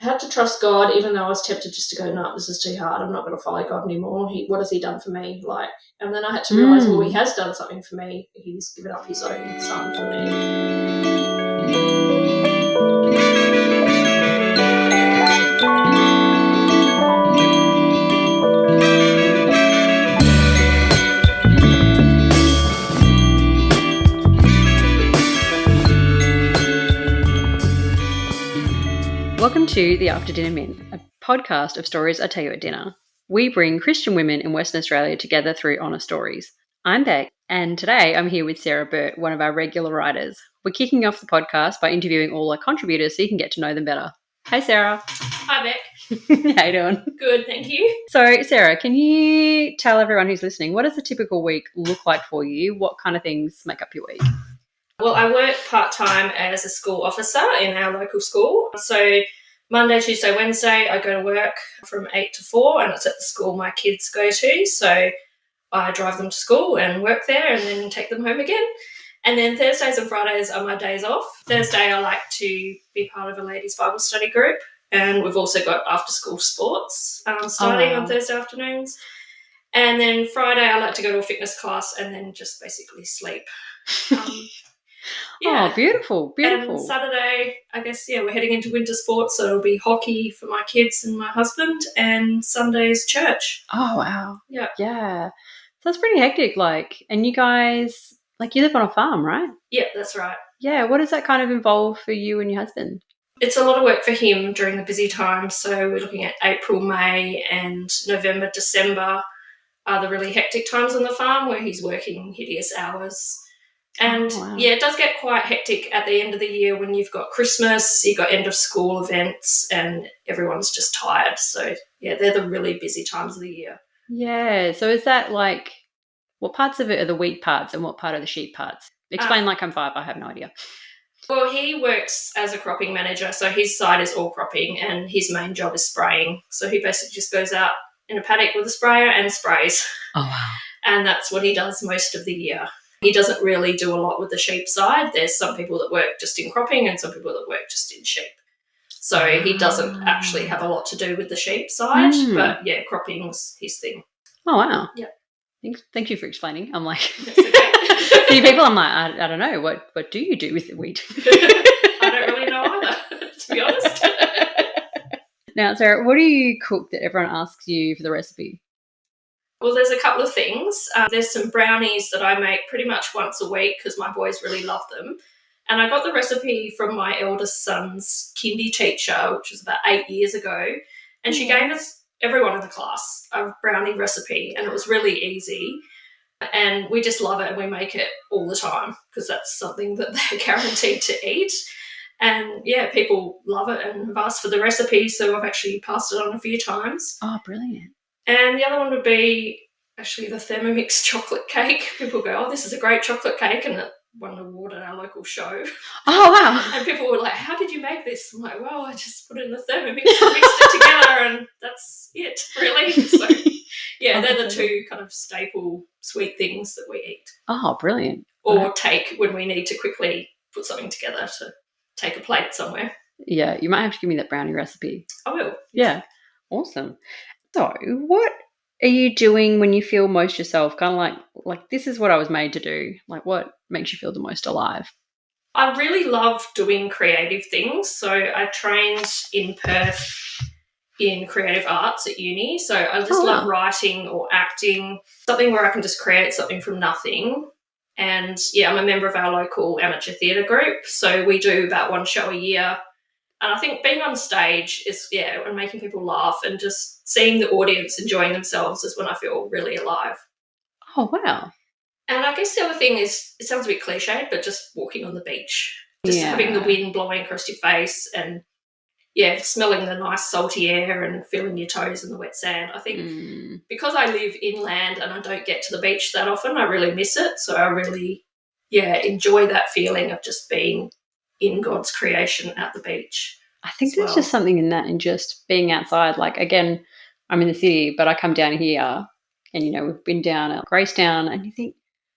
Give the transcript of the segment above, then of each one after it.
I had to trust God, even though I was tempted just to go, no, this is too hard. I'm not going to follow God anymore. What has he done for me? And then I had to realise, well, he has done something for me. He's given up his own son for me. Welcome to the After Dinner Mint, a podcast of stories I tell you at dinner. We bring Christian women in Western Australia together through honest stories. I'm Beck, and today I'm here with Sarah Burt, one of our regular writers. We're kicking off the podcast by interviewing all our contributors so you can get to know them better. Hey, Sarah. Hi, Beck. How you doing? Good, thank you. So, Sarah, can you tell everyone who's listening, what does a typical week look like for you? What kind of things make up your week? Well, I work part-time as a school officer in our local school. So Monday, Tuesday, Wednesday, I go to work from 8 to 4, and it's at the school my kids go to. So I drive them to school and work there and then take them home again. And then Thursdays and Fridays are my days off. Thursday, I like to be part of a ladies' Bible study group. And we've also got after-school sports starting on Thursday afternoons. And then Friday, I like to go to a fitness class and then just basically sleep. Yeah. Oh, beautiful. And Saturday, I guess, we're heading into winter sports, so it'll be hockey for my kids and my husband, and Sunday's church. Oh, wow. Yeah. Yeah. So it's pretty hectic, and you guys, you live on a farm, right? Yeah, that's right. Yeah. What does that kind of involve for you and your husband? It's a lot of work for him during the busy times, so we're looking at April, May, and November, December are the really hectic times on the farm where he's working hideous hours. And, it does get quite hectic at the end of the year when you've got Christmas, you've got end of school events, and everyone's just tired. So, they're the really busy times of the year. Yeah. So is that what parts of it are the wheat parts and what part are the sheep parts? Explain like I'm 5. I have no idea. Well, he works as a cropping manager, so his side is all cropping and his main job is spraying. So he basically just goes out in a paddock with a sprayer and sprays. Oh, wow. And that's what he does most of the year. He doesn't really do a lot with the sheep side. There's some people that work just in cropping and some people that work just in sheep. So he doesn't actually have a lot to do with the sheep side, but cropping's his thing. Oh, wow. Yeah. Thank you for explaining. I'm like, that's okay. See, people, I'm like, I don't know. What do you do with the wheat? I don't really know either, to be honest. Now, Sarah, what do you cook that everyone asks you for the recipe? Well, there's a couple of things. There's some brownies that I make pretty much once a week because my boys really love them. And I got the recipe from my eldest son's kindy teacher, which was about 8 years ago. And she gave us, everyone in the class, a brownie recipe, and it was really easy. And we just love it and we make it all the time because that's something that they're guaranteed to eat. And, people love it and have asked for the recipe, so I've actually passed it on a few times. Oh, brilliant. And the other one would be actually the Thermomix chocolate cake. People go, oh, this is a great chocolate cake, and it won an award at our local show. Oh, wow. And people were like, how did you make this? I'm like, well, I just put it in the Thermomix and mixed it together, and that's it, really. So, they're the two kind of staple sweet things that we eat. Oh, brilliant. Or take when we need to quickly put something together to take a plate somewhere. Yeah, you might have to give me that brownie recipe. I will. Yeah, awesome. So what are you doing when you feel most yourself? Kind of like this is what I was made to do. What makes you feel the most alive? I really love doing creative things. So I trained in Perth in creative arts at uni. So I just love writing or acting, something where I can just create something from nothing. And, I'm a member of our local amateur theatre group. So we do about one show a year. And I think being on stage is, and making people laugh and just seeing the audience enjoying themselves is when I feel really alive. Oh, wow. And I guess the other thing is, it sounds a bit cliched, but just walking on the beach, just having the wind blowing across your face and, smelling the nice salty air and feeling your toes in the wet sand. I think because I live inland and I don't get to the beach that often, I really miss it. So I really, enjoy that feeling of just being in God's creation at the beach. I think there's just something in that and just being outside. Again, I'm in the city, but I come down here and, we've been down at Gracetown and you think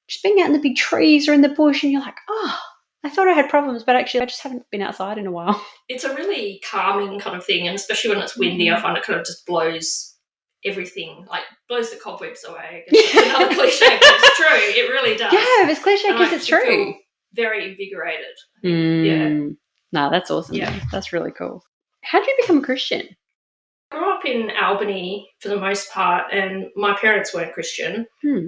just being out in the big trees or in the bush and you're like, oh, I thought I had problems, but actually I just haven't been outside in a while. It's a really calming kind of thing, and especially when it's windy, I find it kind of just blows everything, like blows the cobwebs away. I guess it's another cliche, but it's true. It really does. Yeah, it's cliche because it's true. Feel very invigorated. I think. Yeah. No, that's awesome. Yeah. That's really cool. How did you become a Christian? I grew up in Albany for the most part, and my parents weren't Christian.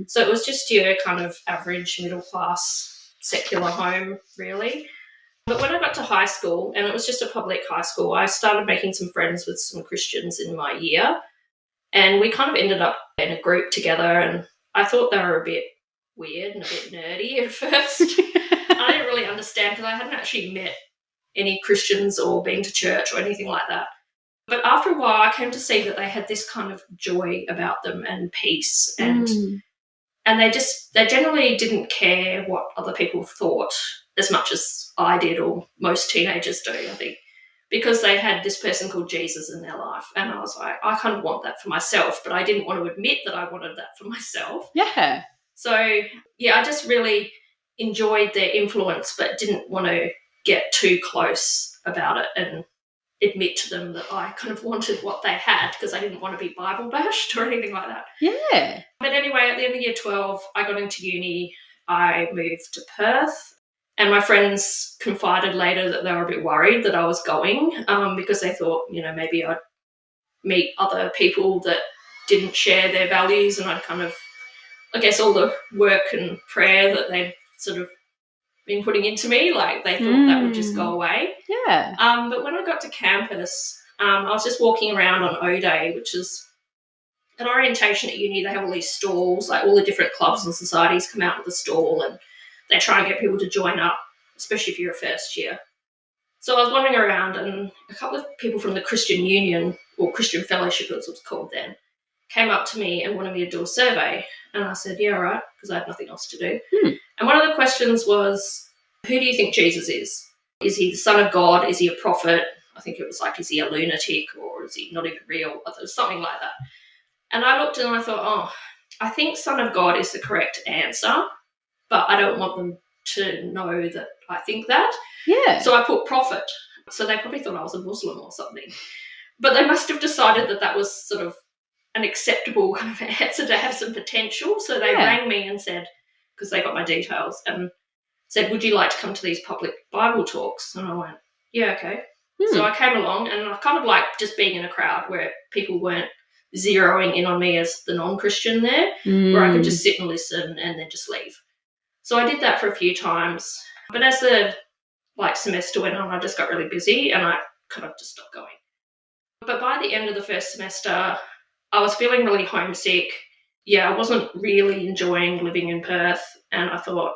So it was just your kind of average middle class secular home, really. But when I got to high school, and it was just a public high school, I started making some friends with some Christians in my year. And we kind of ended up in a group together, and I thought they were a bit weird and a bit nerdy at first. I didn't really understand because I hadn't actually met any Christians or been to church or anything like that. But after a while, I came to see that they had this kind of joy about them and peace, and they generally didn't care what other people thought as much as I did, or most teenagers do, I think, because they had this person called Jesus in their life. And I was like, I kind of want that for myself, but I didn't want to admit that I wanted that for myself. Yeah. So, yeah, I just really enjoyed their influence, but didn't want to get too close about it and admit to them that I kind of wanted what they had, because I didn't want to be Bible bashed or anything like that. Yeah. But anyway, at the end of year 12, I got into uni. I moved to Perth, and my friends confided later that they were a bit worried that I was going, because they thought, maybe I'd meet other people that didn't share their values, and I'd kind of, I guess, all the work and prayer that they'd sort of been putting into me, like they thought that would just go away. Yeah. But when I got to campus, I was just walking around on O Day, which is an orientation at uni. They have all these stalls, like all the different clubs and societies come out with a stall, and they try and get people to join up, especially if you're a first year. So I was wandering around, and a couple of people from the Christian Union, or Christian Fellowship as it was called then, came up to me and wanted me to do a survey. And I said, yeah, all right, because I had nothing else to do. And one of the questions was, who do you think Jesus is? Is he the Son of God? Is he a prophet? I think it was like, is he a lunatic, or is he not even real? Something like that. And I looked and I thought, I think Son of God is the correct answer, but I don't want them to know that I think that. Yeah. So I put prophet. So they probably thought I was a Muslim or something. But they must have decided that that was sort of an acceptable kind of answer to have some potential. So they rang me and said, because they got my details, and said, would you like to come to these public Bible talks? And I went, yeah, okay. So I came along, and I kind of liked just being in a crowd where people weren't zeroing in on me as the non-Christian there, where I could just sit and listen and then just leave. So I did that for a few times. But as the semester went on, I just got really busy and I kind of just stopped going. But by the end of the first semester, I was feeling really homesick. Yeah, I wasn't really enjoying living in Perth, and I thought,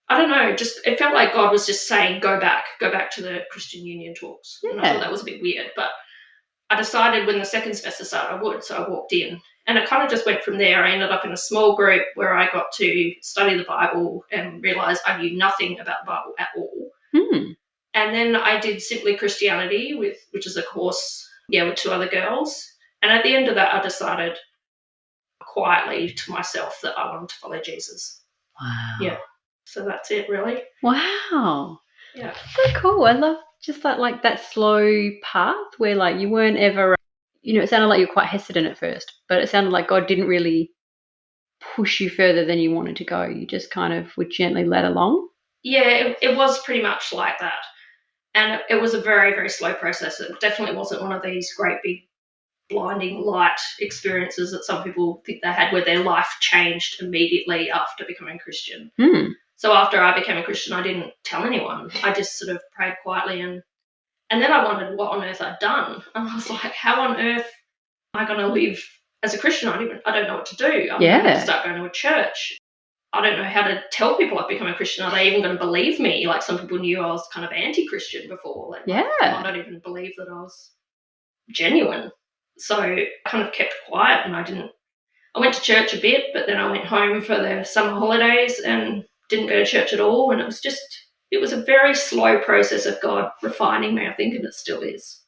I don't know, it felt like God was just saying, go back to the Christian Union talks. Yeah. And I thought that was a bit weird, but I decided when the second semester started I would, so I walked in. And it kind of just went from there. I ended up in a small group where I got to study the Bible and realised I knew nothing about the Bible at all. And then I did Simply Christianity, which is a course, with two other girls. And at the end of that, I decided quietly to myself that I wanted to follow Jesus. Wow. Yeah. So that's it, really. Wow. Yeah. So cool. I love just that slow path where you weren't ever, it sounded like you were quite hesitant at first, but it sounded like God didn't really push you further than you wanted to go. You just kind of were gently led along. Yeah, it was pretty much like that. And it was a very, very slow process. It definitely wasn't one of these great big blinding light experiences that some people think they had where their life changed immediately after becoming Christian. So after I became a Christian, I didn't tell anyone. I just sort of prayed quietly, and then I wondered what on earth I'd done. And I was like, how on earth am I going to live as a Christian? I don't know what to do. I'm going to start going to a church. I don't know how to tell people I've become a Christian. Are they even going to believe me? Like, some people knew I was kind of anti-Christian before. I don't even believe that I was genuine. So I kind of kept quiet, and I went to church a bit, but then I went home for the summer holidays and didn't go to church at all. And it was a very slow process of God refining me, I think, and it still is.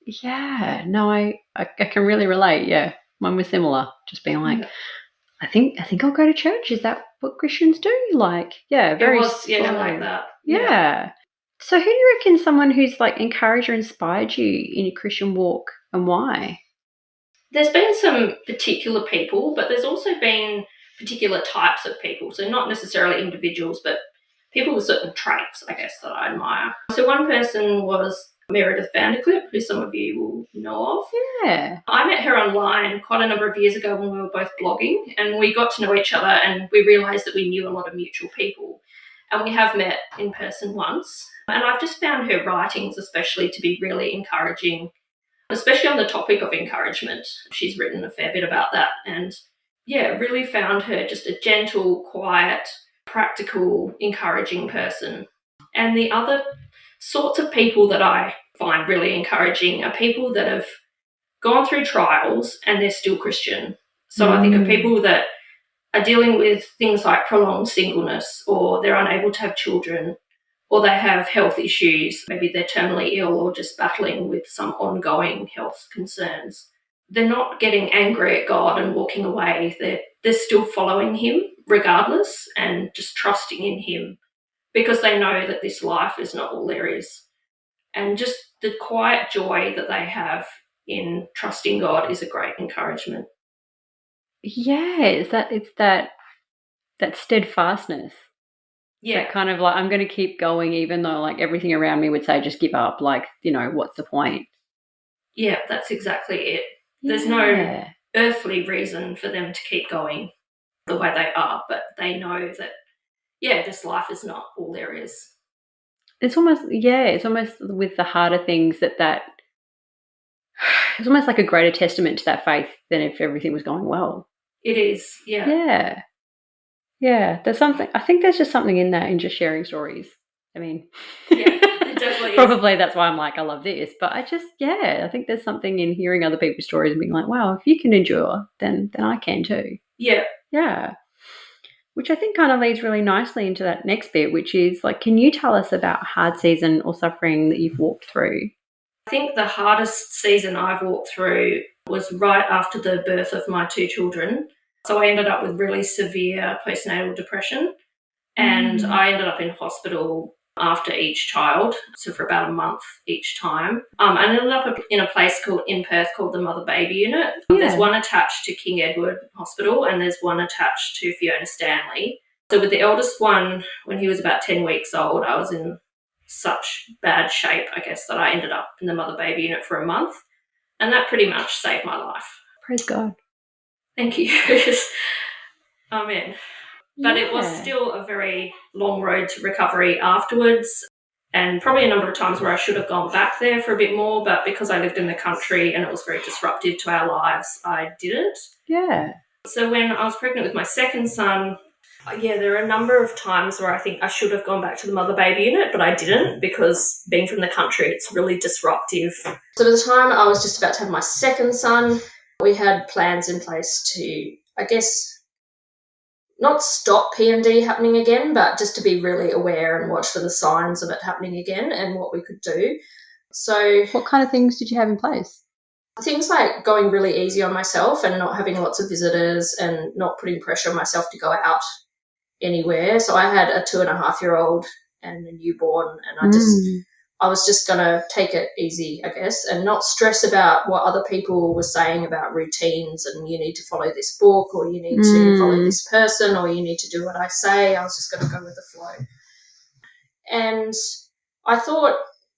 Yeah, no, I can really relate. Yeah, mine was similar. Just being like, I think I'll go to church. Is that what Christians do? Like, yeah, very It was, slow. like that. Yeah. So who do you reckon someone who's like encouraged or inspired you in your Christian walk and why? There's been some particular people, but there's also been particular types of people. So not necessarily individuals, but people with certain traits, I guess, that I admire. So one person was Meredith Vanderclip, who some of you will know of. Yeah. I met her online quite a number of years ago when we were both blogging, and we got to know each other and we realised that we knew a lot of mutual people. And we have met in person once. And I've just found her writings especially to be really encouraging, especially on the topic of encouragement. She's written a fair bit about that. And yeah, really found her just a gentle, quiet, practical, encouraging person. And the other sorts of people that I find really encouraging are people that have gone through trials and they're still Christian. So I think of people that are dealing with things like prolonged singleness, or they're unable to have children, or they have health issues, maybe they're terminally ill or just battling with some ongoing health concerns. They're not getting angry at God and walking away. They're still following him regardless and just trusting in him because they know that this life is not all there is. And just the quiet joy that they have in trusting God is a great encouragement. Yeah, it's that steadfastness. Yeah. That kind of like, I'm going to keep going even though like everything around me would say just give up. Like, what's the point? Yeah, that's exactly it. Yeah. There's no earthly reason for them to keep going the way they are, but they know that, this life is not all there is. It's almost with the harder things that it's almost like a greater testament to that faith than if everything was going well. It is, yeah. Yeah. Yeah, I think there's just something in that, in just sharing stories. I mean, yeah, it definitely probably that's why I'm like, I love this. But I think there's something in hearing other people's stories and being like, wow, if you can endure, then I can too. Yeah. Yeah. Which I think kind of leads really nicely into that next bit, which is like, can you tell us about a hard season or suffering that you've walked through? I think the hardest season I've walked through was right after the birth of my two children. So I ended up with really severe postnatal depression, and I ended up in hospital after each child, so for about a month each time. I ended up in a place in Perth called the Mother Baby Unit. There's one attached to King Edward Hospital and there's one attached to Fiona Stanley. So with the eldest one, when he was about 10 weeks old, I was in such bad shape, I guess, that I ended up in the Mother Baby Unit for a month. And that pretty much saved my life. Praise God. Thank you. Amen. But it was still a very long road to recovery afterwards, and probably a number of times where I should have gone back there for a bit more, but because I lived in the country and it was very disruptive to our lives, I didn't. Yeah. So when I was pregnant with my second son, there are a number of times where I think I should have gone back to the Mother Baby Unit, but I didn't because being from the country, it's really disruptive. So by the time I was just about to have my second son, we had plans in place to, I guess, not stop PMD happening again, but just to be really aware and watch for the signs of it happening again and what we could do. So what kind of things did you have in place? Things like going really easy on myself and not having lots of visitors and not putting pressure on myself to go out anywhere. So I had a 2.5-year-old and a newborn, and I was just going to take it easy, I guess, and not stress about what other people were saying about routines and you need to follow this book or you need to follow this person or you need to do what I say. I was just going to go with the flow. And I thought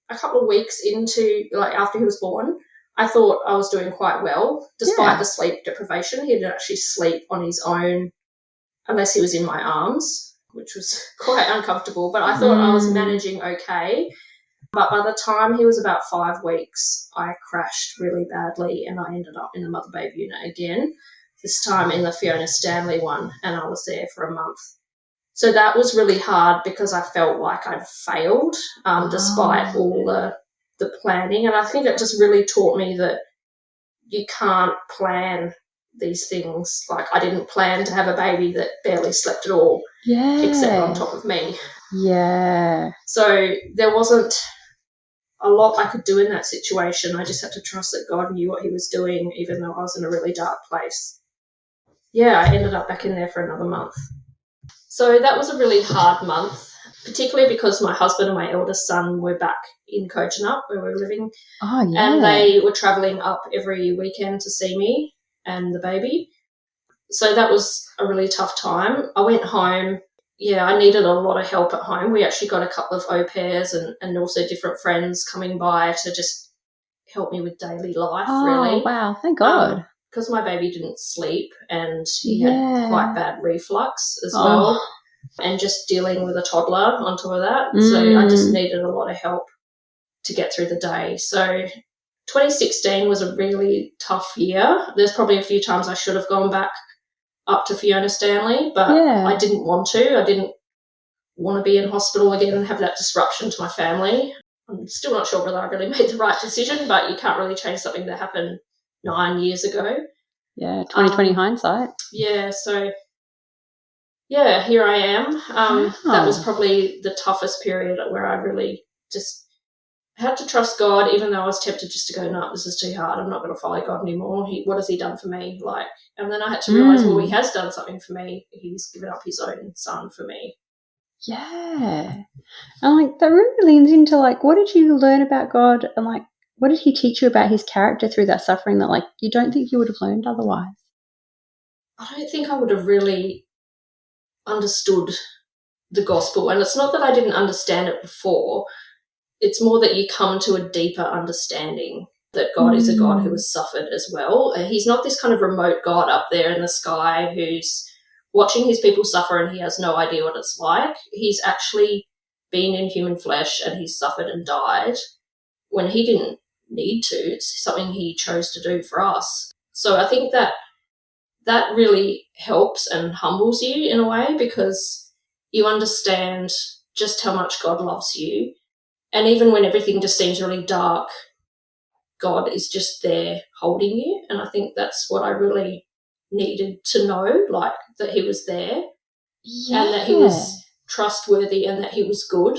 a couple of weeks into, like after he was born, I thought I was doing quite well despite the sleep deprivation. He didn't actually sleep on his own unless he was in my arms, which was quite uncomfortable, but I thought I was managing okay. But by the time he was about 5 weeks, I crashed really badly and I ended up in the Mother Baby Unit again, this time in the Fiona Stanley one, and I was there for a month. So that was really hard because I felt like I'd failed despite all the planning. And I think it just really taught me that you can't plan these things. Like I didn't plan to have a baby that barely slept at all, except on top of me. Yeah. So there wasn't a lot I could do in that situation. I just had to trust that God knew what he was doing, even though I was in a really dark place. I ended up back in there for another month. So that was a really hard month, particularly because my husband and my eldest son were back in Kojonup where we were living. Oh, yeah. And they were travelling up every weekend to see me and the baby. So that was a really tough time. I went home. Yeah, I needed a lot of help at home. We actually got a couple of au pairs and also different friends coming by to just help me with daily life, really. Oh, wow. Thank God. Because my baby didn't sleep and he had quite bad reflux as well, and just dealing with a toddler on top of that. So I just needed a lot of help to get through the day. So 2016 was a really tough year. There's probably a few times I should have gone back up to Fiona Stanley, but I didn't want to. I didn't want to be in hospital again and have that disruption to my family. I'm still not sure whether I really made the right decision, but you can't really change something that happened 9 years ago. Yeah, 2020 hindsight. Yeah, so here I am. That was probably the toughest period where I really just had to trust God, even though I was tempted just to go, no, this is too hard. I'm not going to follow God anymore. What has he done for me? And then I had to realise, well, he has done something for me. He's given up his own son for me. Yeah. And that really leans into what did you learn about God, and what did he teach you about his character through that suffering that you don't think you would have learned otherwise? I don't think I would have really understood the gospel. And it's not that I didn't understand it before. It's more that you come to a deeper understanding that God is a God who has suffered as well. He's not this kind of remote God up there in the sky who's watching his people suffer and he has no idea what it's like. He's actually been in human flesh and he's suffered and died when he didn't need to. It's something he chose to do for us. So I think that really helps and humbles you in a way, because you understand just how much God loves you. And even when everything just seems really dark, God is just there holding you. And I think that's what I really needed to know, that he was there and that he was trustworthy and that he was good.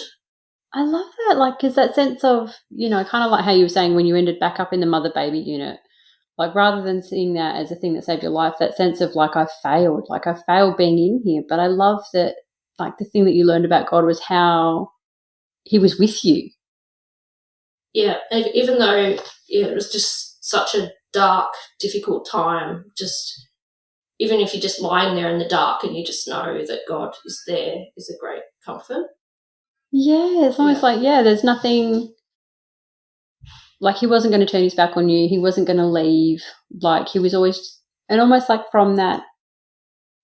I love that, because that sense of, kind of like how you were saying when you ended back up in the mother-baby unit, rather than seeing that as a thing that saved your life, that sense of I failed being in here. But I love that, the thing that you learned about God was how he was with you. Yeah, even though it was just such a dark, difficult time, just even if you're just lying there in the dark and you just know that God is there is a great comfort. Yeah, it's almost there's nothing, he wasn't going to turn his back on you. He wasn't going to leave. He was always, and almost from that,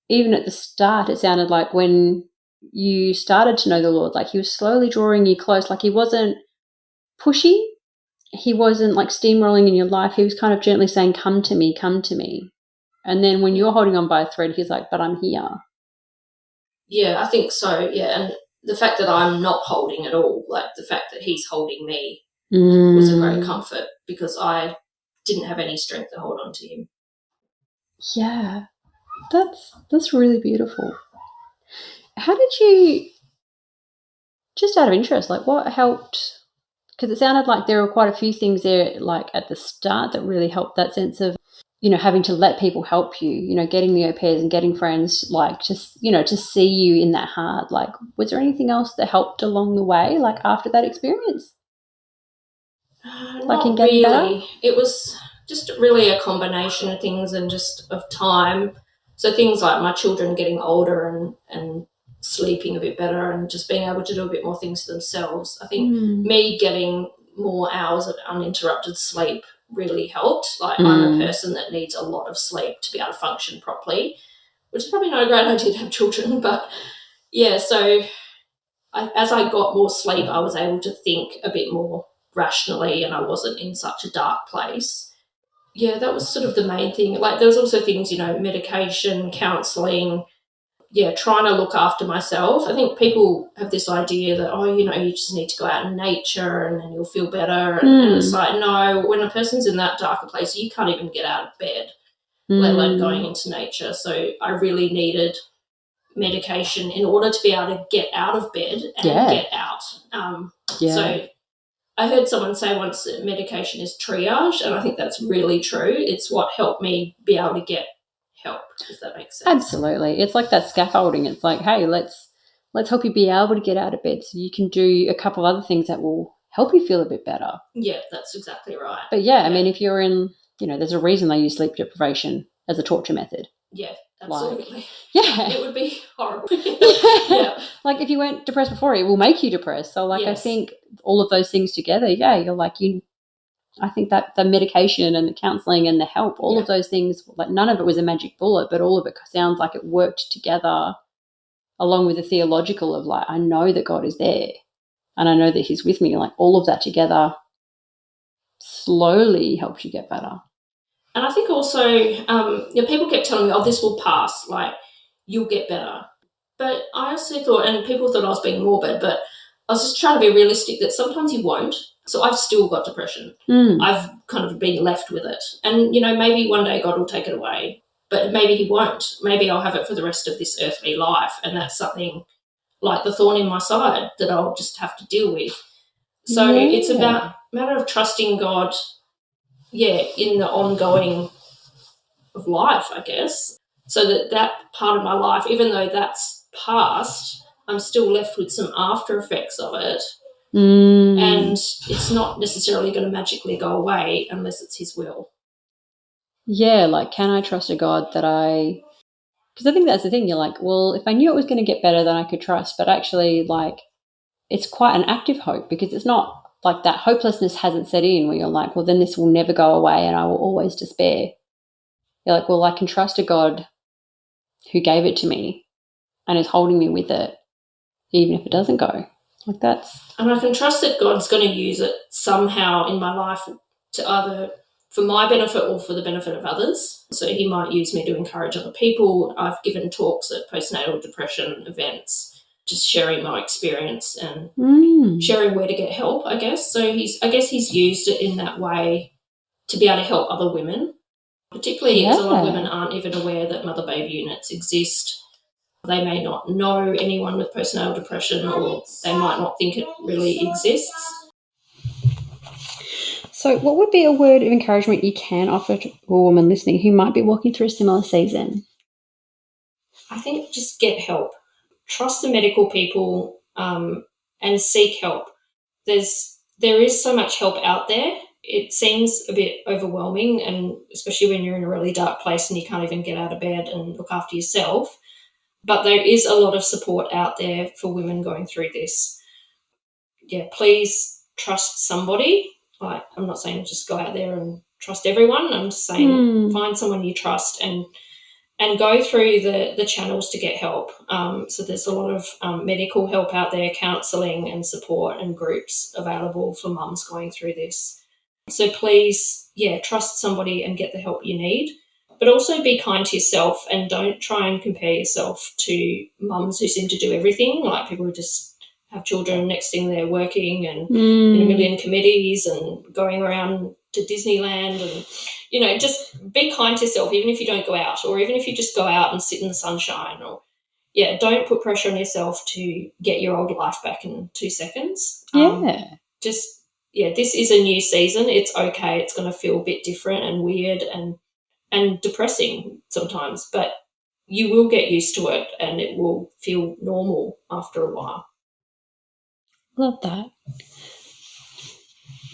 even at the start, it sounded like when you started to know the Lord, he was slowly drawing you close. He wasn't pushy. He wasn't steamrolling in your life. He was kind of gently saying, come to me, come to me. And then when you're holding on by a thread, he's like, but I'm here. Yeah, I think so. Yeah. And the fact that I'm not holding at all, the fact that he's holding me was a great comfort, because I didn't have any strength to hold on to him. Yeah. That's really beautiful. How did you, just out of interest, what helped? Because it sounded like there were quite a few things there, at the start, that really helped that sense of, having to let people help you, getting the au pairs and getting friends, just, to see you in that hard. Was there anything else that helped along the way, after that experience? Not in getting really. better? It was just really a combination of things and just of time. So things like my children getting older and sleeping a bit better and just being able to do a bit more things for themselves. I think me getting more hours of uninterrupted sleep really helped. I'm a person that needs a lot of sleep to be able to function properly, which is probably not a great idea to have children, but yeah, so as I got more sleep, I was able to think a bit more rationally and I wasn't in such a dark place. Yeah, that was sort of the main thing. There was also things, medication, counselling, trying to look after myself. I think people have this idea that, you just need to go out in nature and then you'll feel better. And it's no, when a person's in that darker place, you can't even get out of bed, let alone going into nature. So I really needed medication in order to be able to get out of bed and get out. So I heard someone say once that medication is triage, and I think that's really true. It's what helped me be able to get help, if that makes sense. Absolutely. It's like that scaffolding. It's like, hey, let's help you be able to get out of bed so you can do a couple of other things that will help you feel a bit better. Yeah, that's exactly right. But yeah, I mean, if you're in, there's a reason they use sleep deprivation as a torture method. Yeah, absolutely. Yeah. It would be horrible. Yeah. Like if you weren't depressed before, it will make you depressed. So like Yes. I think all of those things together, you're like I think that the medication and the counselling and the help, all of those things, like none of it was a magic bullet, but all of it sounds like it worked together along with the theological of like, I know that God is there and I know that he's with me. Like all of that together slowly helps you get better. And I think also, people kept telling me, oh, this will pass, like you'll get better. But I also thought, and people thought I was being morbid, but I was just trying to be realistic that sometimes you won't. So I've still got depression. I've kind of been left with it. And, maybe one day God will take it away, but maybe he won't. Maybe I'll have it for the rest of this earthly life. And that's something like the thorn in my side that I'll just have to deal with. So it's about a matter of trusting God, in the ongoing of life, I guess. So that part of my life, even though that's past, I'm still left with some after effects of it. And it's not necessarily going to magically go away unless it's his will. Yeah, like can I trust a God that because I think that's the thing, you're like, well, if I knew it was going to get better, then I could trust. But actually, like, it's quite an active hope because it's not like that hopelessness hasn't set in where you're like, well, then this will never go away and I will always despair. You're like, well, I can trust a God who gave it to me and is holding me with it, even if it doesn't go. Like that's... And I can trust that God's going to use it somehow in my life to either for my benefit or for the benefit of others. So he might use me to encourage other people. I've given talks at postnatal depression events, just sharing my experience and sharing where to get help, I guess. So he's used it in that way to be able to help other women, particularly as a lot of women aren't even aware that mother-baby units exist. They may not know anyone with postnatal depression or they might not think it really exists. So what would be a word of encouragement you can offer to a woman listening who might be walking through a similar season? I think just get help. Trust the medical people and seek help. There is so much help out there. It seems a bit overwhelming, and especially when you're in a really dark place and you can't even get out of bed and look after yourself. But there is a lot of support out there for women going through this. Yeah, please trust somebody. Like, I'm not saying just go out there and trust everyone. I'm just saying find someone you trust and go through the channels to get help. So there's a lot of medical help out there, counselling and support and groups available for mums going through this. So please, trust somebody and get the help you need. But also be kind to yourself and don't try and compare yourself to mums who seem to do everything, like people who just have children, next thing they're working and in a million committees and going around to Disneyland and, just be kind to yourself even if you don't go out or even if you just go out and sit in the sunshine or, don't put pressure on yourself to get your old life back in 2 seconds. This is a new season. It's okay. It's going to feel a bit different and weird and depressing sometimes, but you will get used to it and it will feel normal after a while. Love that.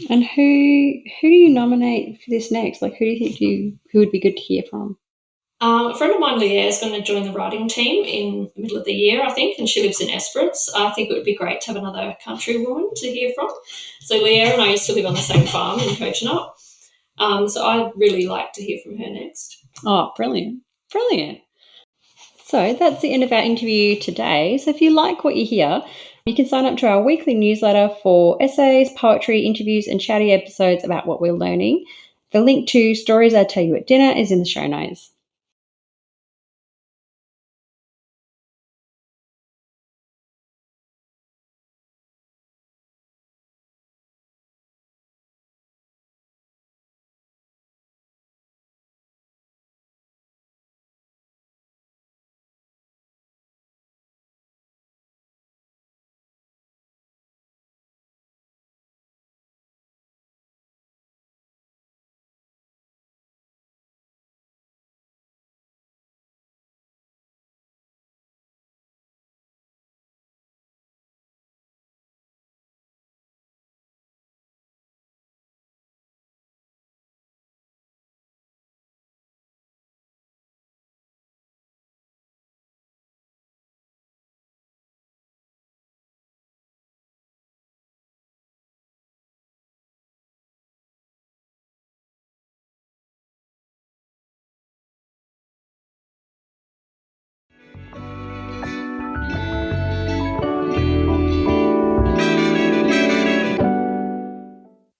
And who do you nominate for this next? Like, who do you think who would be good to hear from? A friend of mine, Leah, is going to join the writing team in the middle of the year, I think, and she lives in Esperance. I think it would be great to have another country woman to hear from. So Leah and I used to live on the same farm in Coconut. So I'd really like to hear from her next. Oh, brilliant. Brilliant. So that's the end of our interview today. So if you like what you hear, you can sign up to our weekly newsletter for essays, poetry, interviews, and chatty episodes about what we're learning. The link to Stories I Tell You at Dinner is in the show notes.